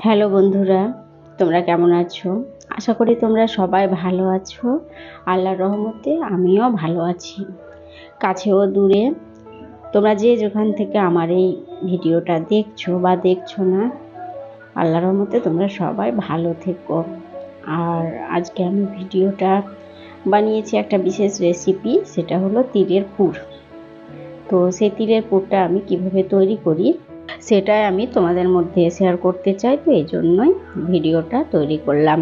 Hello বন্ধুরা, তোমরা কেমন আছো? আশা করি তোমরা সবাই ভালো আছো। আল্লাহর রহমতে আমিও ভালো আছি। কাছে ও দূরে তোমরা যে যেখান থেকে আমার এই ভিডিওটা দেখছো বা দেখছো না, আল্লাহর রহমতে তোমরা সবাই ভালো থেকো। আর আজকে আমি ভিডিওটা বানিয়েছি একটা বিশেষ রেসিপি, সেটা হলো তিলের পুর। তো সেই তিলের পুরটা আমি কিভাবে তৈরি করি সেটাই আমি তোমাদের মধ্যে শেয়ার করতে চাই। তো এই জন্যই ভিডিওটা তৈরি করলাম।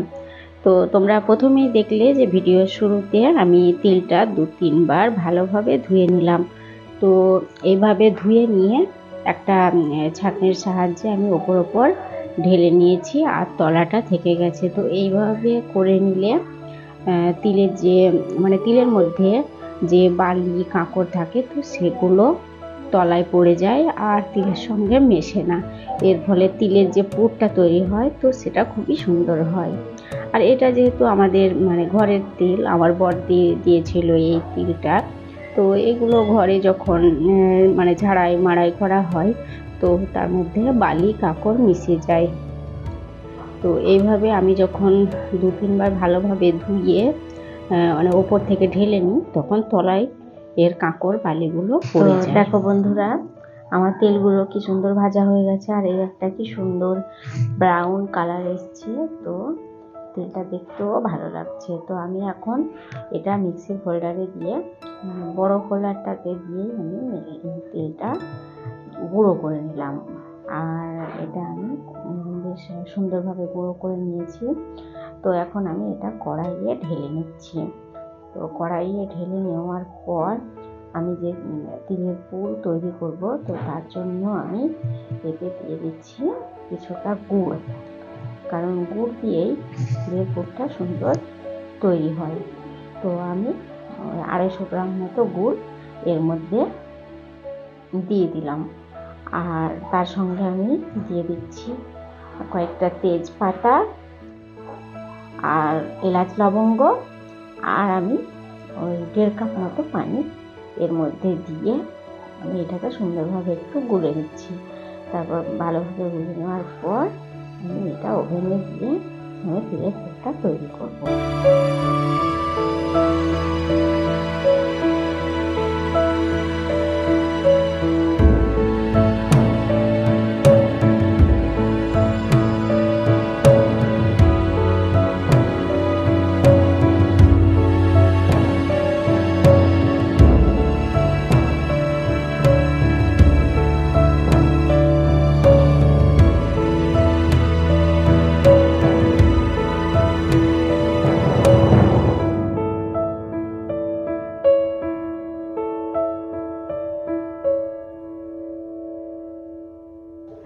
তো তোমরা প্রথমেই দেখলে যে ভিডিওর শুরুতে আমি তিলটা 2-3 বার ভালোভাবে ধুয়ে নিলাম। তো এইভাবে ধুয়ে নিয়ে একটা ছাঁকনির সাহায্যে আমি ওপর ঢেলে নিয়েছি, আর তলাটা থেকে গেছে। তো এইভাবে করে নিলে তিলের তিলের মধ্যে যে বালি কাঁকড় থাকে, তো সেগুলো তলায় পড়ে যায় আর তিলের সঙ্গে মেশে না। এর ফলে তিলের যে পুরটা তৈরি হয়, তো সেটা খুবই সুন্দর হয়। আর এটা যেহেতু আমাদের ঘরের তিল, আমার বর দিয়েছিল এই তিলটা। তো এগুলো ঘরে যখন ঝাড়াই মাড়াই করা হয়, তো তার মধ্যে বালি কাঁকড় মিশে যায়। তো এইভাবে আমি যখন 2-3 বার ভালোভাবে ধুয়ে ওপর থেকে ঢেলে নিই, তখন তলায় এর কাঁকড় বালিগুলো পড়ে যায়। দেখো বন্ধুরা, আমার তেলগুলো কি সুন্দর ভাজা হয়ে গেছে, আর এই একটা কি সুন্দর ব্রাউন কালার এসছে। তো তেলটা দেখতেও ভালো লাগছে। তো আমি এখন এটা মিক্সির হোল্ডারে দিয়ে, বড় হোল্ডারটাতে দিয়ে আমি তেলটা গুঁড়ো করে নিলাম। আর এটা আমি বেশ সুন্দরভাবে গুঁড়ো করে নিয়েছি। তো এখন আমি এটা কড়াইয়ে ঢেলে নিচ্ছি। তো কড়াইয়ে ঢেলে নেওয়ার পর আমি যে তিলের পুর তৈরি করব, তো তার জন্য আমি এতে দিয়ে দিচ্ছি কিছুটা গুড়, কারণ গুড় দিয়েই তিলের পুরটা সুন্দর তৈরি হয়। তো আমি 250 গ্রাম মতো গুড় এর মধ্যে দিয়ে দিলাম। আর তার সঙ্গে আমি দিয়ে দিচ্ছি কয়েকটা তেজপাতা আর এলাচ লবঙ্গ, আর আমি ওই 1.5 কাপ মতো পানি এর মধ্যে দিয়ে আমি এটাকে সুন্দরভাবে একটু গুলে নিচ্ছি। তারপর ভালোভাবে গুলে নেওয়ার পর আমি এটা ওভেনে দিয়ে আমি তিলের পুরটা তৈরি করব।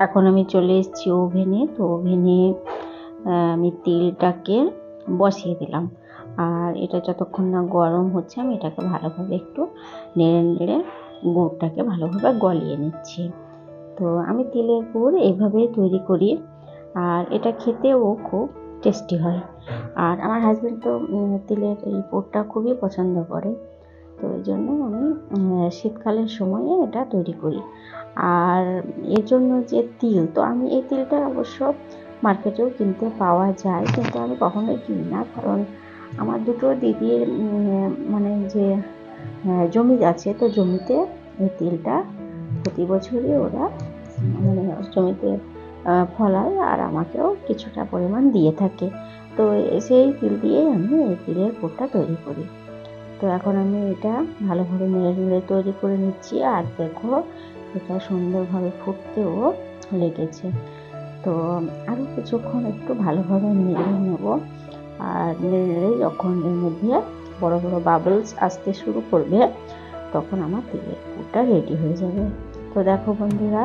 এখন আমি চলে এসেছি ওভেনে। তো ওভেনে আমি তেলটাকে বসিয়ে দিলাম, আর এটা যতক্ষণ না গরম হচ্ছে আমি এটাকে ভালোভাবে একটু নেড়ে নেড়ে গুড়টাকে ভালোভাবে গলিয়ে নিচ্ছি। তো আমি তিলের পুর এইভাবেই তৈরি করি, আর এটা খেতেও খুব টেস্টি হয়। আর আমার হাজব্যান্ড তো তিলের এই পুরটা খুবই পছন্দ করে। তো এই জন্য আমি শীতকালের সময়ে এটা তৈরি করি। আর এর জন্য যে তিল, তো আমি এই তিলটা অবশ্য মার্কেটেও কিনতে পাওয়া যায়, কিন্তু আমি কখনোই কিনি না, কারণ আমার দুটো দিদির যে জমি আছে, তো জমিতে এই তিলটা প্রতি বছরই ওরা জমিতে ফলায়, আর আমাকেও কিছুটা পরিমাণ দিয়ে থাকে। তো সেই তিল দিয়েই আমি এই তিলের পুরটা তৈরি করি। তো এখন আমি এটা ভালোভাবে নেড়ে নেড়ে তৈরি করে নিচ্ছি। আর দেখো, এটা সুন্দরভাবে ফুটতেও লেগেছে। তো আরও কিছুক্ষণ একটু ভালোভাবে নেড়ে নেব। আর নেড়ে নেড়ে যখন এর মধ্যে বড় বড় বাবলস আসতে শুরু করবে, তখন আমার তিলের পুরটা রেডি হয়ে যাবে। তো দেখো বন্ধুরা,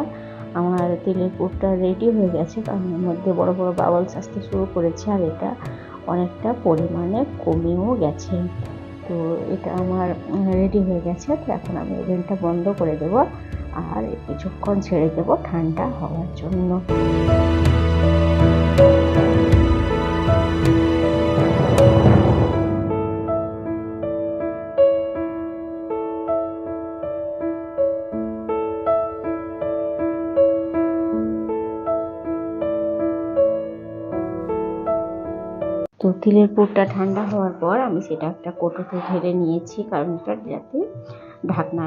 আমার তিলের পুরটা রেডি হয়ে গেছে, কারণ এর মধ্যে বড় বড় বাবলস আসতে শুরু করেছে, আর এটা অনেকটা পরিমাণে কমেও গেছে। তো এটা আমার রেডি হয়ে গেছে। তো এখন আমি ওভেনটা বন্ধ করে দেব, আর কিছুক্ষণ ছেড়ে দেব ঠান্ডা হওয়ার জন্য। তো তিলের পুরটা ঠান্ডা হওয়ার পর আমি সেটা একটা কৌটোতে ঢেলে নিয়েছি, কারণ এটা যাতে ঢাকনা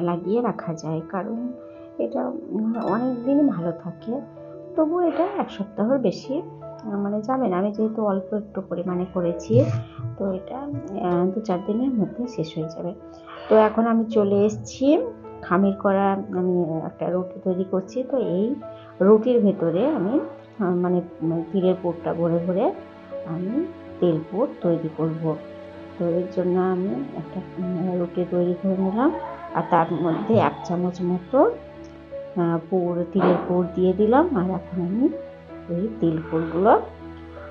লাগিয়ে রাখা যায়, কারণ এটা অনেক দিনই ভালো থাকে। তবু এটা 1 সপ্তাহের বেশি মানে যাবে না। আমি যেহেতু অল্প একটু পরিমাণে করেছি, তো এটা 2-4 দিনের মধ্যে শেষ হয়ে যাবে। তো এখন আমি চলে এসেছি খামির করা, আমি একটা রুটি তৈরি করছি। তো এই রুটির ভেতরে আমি মানে তিলের পুরটা ভরে ভরে আমি তেল পুর তৈরি করব। তো এর জন্য আমি একটা রুটি তৈরি করে নিলাম, আর তার মধ্যে 1 চামচ মতো তিলের পুর দিয়ে দিলাম। আর এখন আমি এই তিল পুরগুলো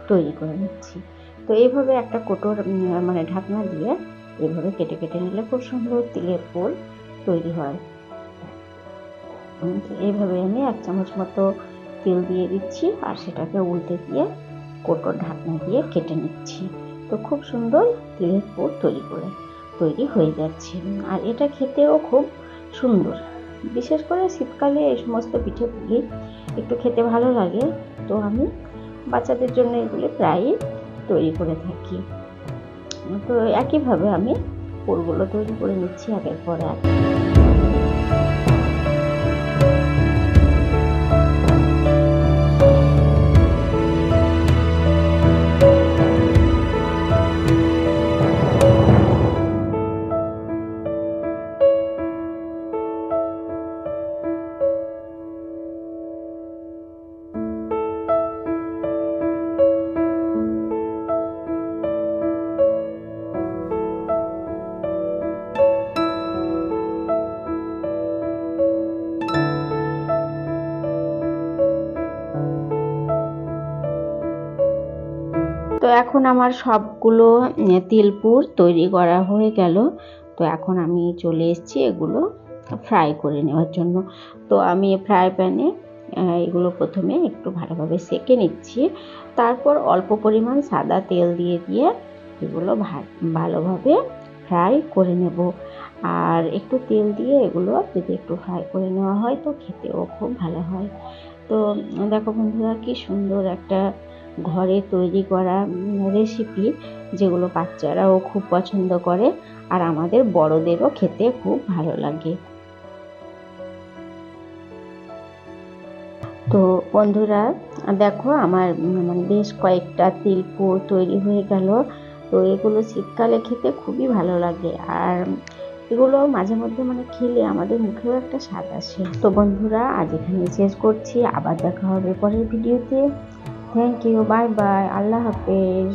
তৈরি করে নিচ্ছি। তো এইভাবে একটা কৌটোর মানে ঢাকনা দিয়ে এইভাবে কেটে কেটে নিলে খুব সুন্দর তিলের পুর তৈরি হয়। এইভাবে আমি 1 চামচ মতো তেল দিয়ে দিচ্ছি, আর সেটাকে উল্টে দিয়ে কৌটোর ঢাকনা দিয়ে কেটে নিচ্ছি। তো খুব সুন্দর তিলের পুর তৈরি হয়ে যাচ্ছে। আর এটা খেতেও খুব সুন্দর। বিশেষ করে শীতকালে এই সমস্ত পিঠেগুলি একটু খেতে ভালো লাগে। তো আমি বাচ্চাদের জন্য এগুলি প্রায়ই তৈরি করে থাকি। তো একইভাবে আমি পুরগুলো তৈরি করে নিচ্ছি একের পর এক। তো এখন আমার সবগুলো তিলপুর তৈরি করা হয়ে গেল। তো এখন আমি চলে এসেছি এগুলো ফ্রাই করে নেওয়ার জন্য। তো আমি ফ্রাই প্যানে এগুলো প্রথমে একটু ভালোভাবে সেঁকে নিচ্ছি, তারপর অল্প পরিমাণ সাদা তেল দিয়ে এগুলো ভালোভাবে ফ্রাই করে নেব। আর একটু তেল দিয়ে এগুলো যদি একটু ফ্রাই করে নেওয়া হয় তো খেতেও খুব ভালো হয়। তো দেখো বন্ধুরা, কি সুন্দর একটা ঘরে তৈরি করা রেসিপি, যেগুলো বাচ্চারাও খুব পছন্দ করে, আর আমাদের বড়দেরও খেতে খুব ভালো লাগে। তো বন্ধুরা দেখো, আমার মানে বেশ কয়েকটা তিলপুর তৈরি হয়ে গেল। তো এগুলো শীতকালে খেতে খুবই ভালো লাগে, আর এগুলো মাঝে মধ্যে মানে খেলে আমাদের মুখেও একটা স্বাদ আসে। তো বন্ধুরা, আজ এখানে শেষ করছি, আবার দেখা হবে পরের ভিডিওতে। থ্যাংক ইউ, বাই বাই, আল্লাহ হাফেজ।